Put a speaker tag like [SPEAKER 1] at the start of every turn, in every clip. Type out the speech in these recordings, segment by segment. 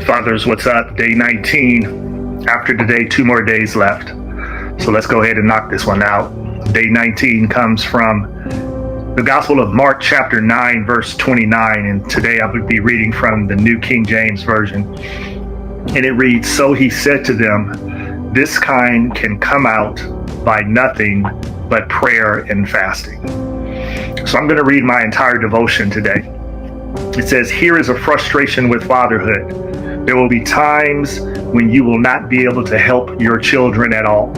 [SPEAKER 1] Fathers, what's up? Day 19. After today, 2 more days left. So let's go ahead and knock this one out. Day 19 comes from the Gospel of Mark, chapter 9, verse 29. And today I would be reading from the New King James Version. And it reads, "So he said to them, this kind can come out by nothing but prayer and fasting." So I'm going to read my entire devotion today. It says, "Here is a frustration with fatherhood. There will be times when you will not be able to help your children at all.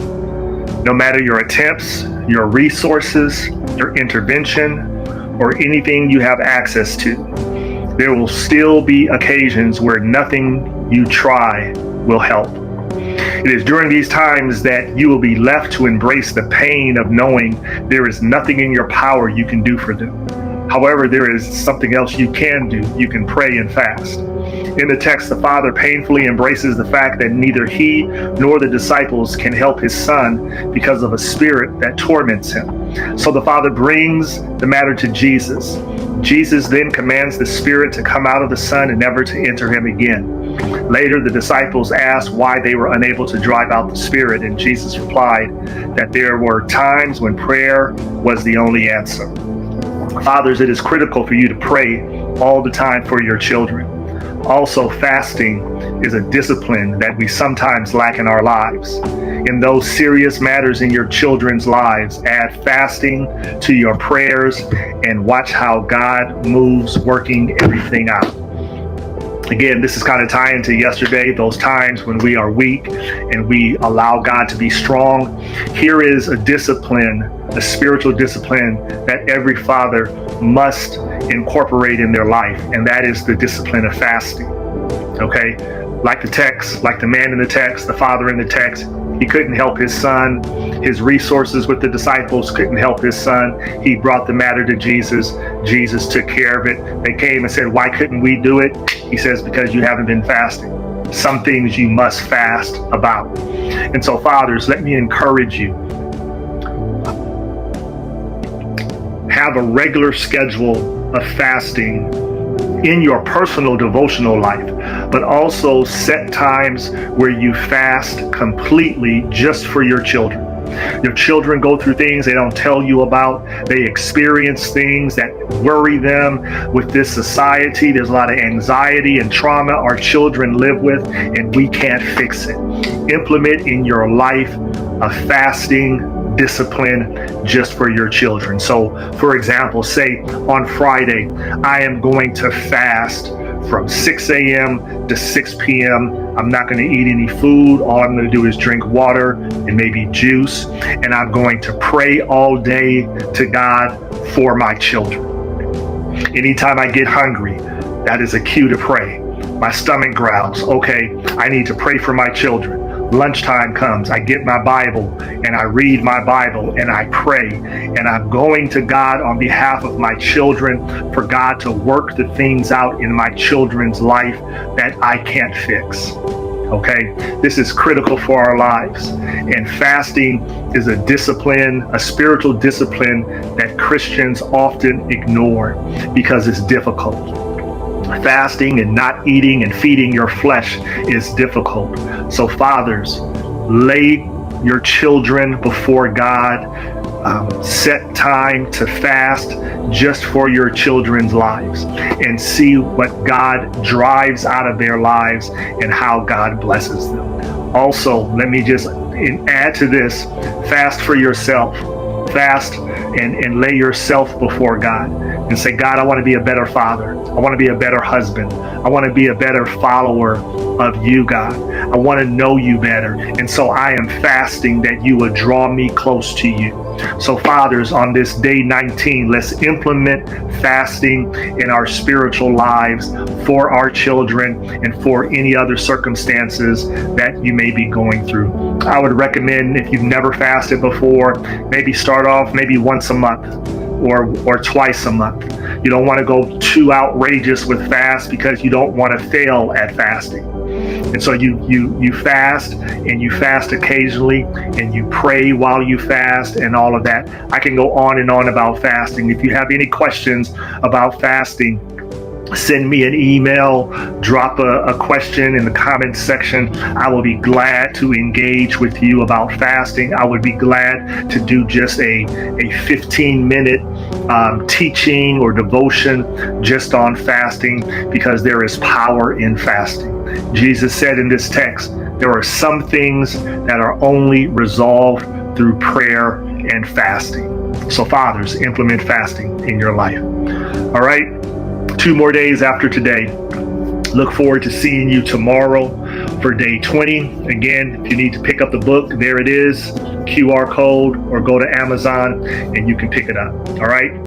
[SPEAKER 1] No matter your attempts, your resources, your intervention, or anything you have access to, there will still be occasions where nothing you try will help. It is during these times that you will be left to embrace the pain of knowing there is nothing in your power you can do for them. However, there is something else you can do. You can pray and fast." In the text, the father painfully embraces the fact that neither he nor the disciples can help his son because of a spirit that torments him. So the father brings the matter to Jesus. Jesus then commands the spirit to come out of the son and never to enter him again. Later, the disciples asked why they were unable to drive out the spirit, and Jesus replied that there were times when prayer was the only answer. Fathers, it is critical for you to pray all the time for your children. Also, fasting is a discipline that we sometimes lack in our lives. In those serious matters in your children's lives, add fasting to your prayers and watch how God moves, working everything out. Again, this is kind of tying to yesterday, those times when we are weak and we allow God to be strong. Here is a discipline, a spiritual discipline that every father must incorporate in their life, and that is the discipline of fasting. Okay? Like the text, like the man in the text, the father in the text, he couldn't help his son. His resources with the disciples couldn't help his son. He brought the matter to Jesus. Jesus took care of it. They came and said, "Why couldn't we do it?" He says, "Because you haven't been fasting. Some things you must fast about." And so, fathers, let me encourage you. Have a regular schedule of fasting in your personal devotional life, but also set times where you fast completely just for your children. Your children go through things they don't tell you about. They experience things that worry them with this society. There's a lot of anxiety and trauma our children live with, and we can't fix it. Implement in your life a fasting discipline just for your children. So, for example, say on Friday, I am going to fast from 6 a.m. to 6 p.m. I'm not going to eat any food. All I'm going to do is drink water and maybe juice. And I'm going to pray all day to God for my children. Anytime I get hungry, that is a cue to pray. My stomach growls. Okay, I need to pray for my children. Lunchtime comes, I get my Bible and I read my Bible and I pray, and I'm going to God on behalf of my children for God to work the things out in my children's life that I can't fix. Okay, this is critical for our lives. And fasting is a discipline, a spiritual discipline that Christians often ignore because it's difficult. Fasting and not eating and feeding your flesh is difficult. So fathers, lay your children before God. Set time to fast just for your children's lives and see what God drives out of their lives and how God blesses them. Also, let me just add to this, fast for yourself. Fast and lay yourself before God and say, "God, I want to be a better father. I want to be a better husband. I want to be a better follower of you, God. I want to know you better. And so I am fasting that you would draw me close to you." So fathers, on this day 19, let's implement fasting in our spiritual lives for our children and for any other circumstances that you may be going through. I would recommend, if you've never fasted before, maybe start off maybe once a month or twice a month. You don't want to go too outrageous with fast because you don't want to fail at fasting. And so you fast, and you fast occasionally, and you pray while you fast and all of that. I can go on and on about fasting. If you have any questions about fasting, send me an email, drop a question in the comments section. I will be glad to engage with you about fasting. I would be glad to do just a 15-minute teaching or devotion just on fasting, because there is power in fasting. Jesus said in this text, there are some things that are only resolved through prayer and fasting. So fathers, implement fasting in your life. All right. 2 more days after today. Look forward to seeing you tomorrow for day 20. Again, if you need to pick up the book, there it is, QR code, or go to Amazon and you can pick it up. All right.